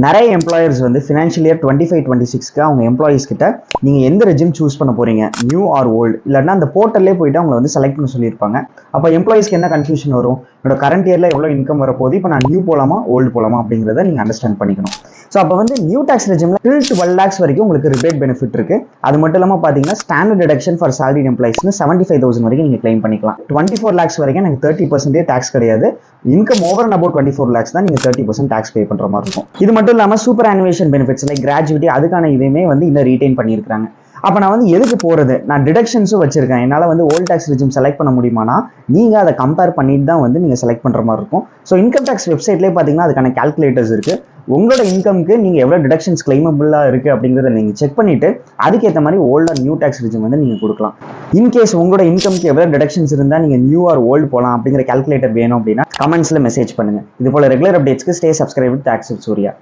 நிறைய எம்ப்ளாயர்ஸ் வந்து financial year 25-26க்கு அவங்க எம்ப்ளாயீஸ் கிட்ட நீங்கள் எந்த ரெஜிம் சூஸ் பண்ண போறீங்க, நியூ ஆர் ஓல்டு, இல்லைன்னா அந்த போர்ட்டல்லே போயிட்டு அவங்களை வந்து செலக்ட் பண்ண சொல்லியிருப்பாங்க. அப்போ எம்ப்ளாயிஸ்க்கு என்ன கன்ஃபியூஷன் வரும், என்னோட கரண்ட் இயரில் எவ்வளோ இன்கம் வரப்போகுது, இப்போ நான் நியூ போகலாமா ஓல்டு போகலாமா அப்படிங்கிறத நீங்கள் அண்டர்ஸ்டாண்ட் பண்ணிக்கணும். ஸோ அப்போ வந்து நியூ டேக்ஸ் ரெஜிமில் till 12 lakhs வரைக்கும் உங்களுக்கு ரிபேட் பெனிஃபிட் இருக்கு. அது மட்டும் இல்லாமல் பார்த்தீங்கன்னா ஸ்டாண்டர்ட் டிடக்ஷன் ஃபார் salaried எம்ப்ளாயிஸ்னு 75,000 வரைக்கும் நீங்கள் கிளைம் பண்ணிக்கலாம். 24 lakhs வரைக்கும் எனக்கு 30% டேக்ஸ் கிடையாது. Income over and about 24 lakhs தான் நீங்கள் 30% டேக்ஸ் பே பண்ணுற மாதிரி இருக்கும். இது மட்டும் இல்லாமல் சூப்பர் ஆனுவேஷன் பெனிஃபிட்ஸ் லைக் கிராஜுவிட்டி அதுக்கான இதையுமே வந்து இன்னும் ரீடைன் பண்ணியிருக்காங்க. அப்போ நான் வந்து எதுக்கு போகிறது, நான் டிடக்ஷன்ஸும் வச்சிருக்கேன், என்னால் வந்து ஓல்ட் டேக்ஸ் ரெஜிம் செலக்ட் பண்ண முடியுமானா நீங்கள் அதை கம்பேர் பண்ணிட்டு தான் வந்து நீங்கள் செலக்ட் பண்ணுற மாதிரி இருக்கும். ஸோ இன்கம் டேக்ஸ் வெப்சைட்லேயே பார்த்தீங்கன்னா அதுக்கான கால்குலேட்டர்ஸ் இருக்குது. உங்களோட இன்கம்க்கு நீங்கள் எவ்வளோ டிடக்ஷன்ஸ் கிளைமபிளாக இருக்குது அப்படிங்கிறத நீங்கள் செக் பண்ணிவிட்டு அதுக்கேற்ற மாதிரி old or new tax regime வந்து நீங்கள் கொடுக்கலாம். இன்கேஸ் உங்களோட இன்கம்க்கு எவ்வளோ டிடக்ஷன்ஸ் இருந்தால் நீங்கள் நியூ ஆர் ஓல்டு போகலாம் அப்படிங்கிற கால்குலேட்டர் வேணும் அப்படின்னா கமெண்ட்ஸில் மெசேஜ் பண்ணுங்கள். இது போல் ரெகுலர் அப்டேட்ஸ்க்கு stay subscribe with talks with Surya.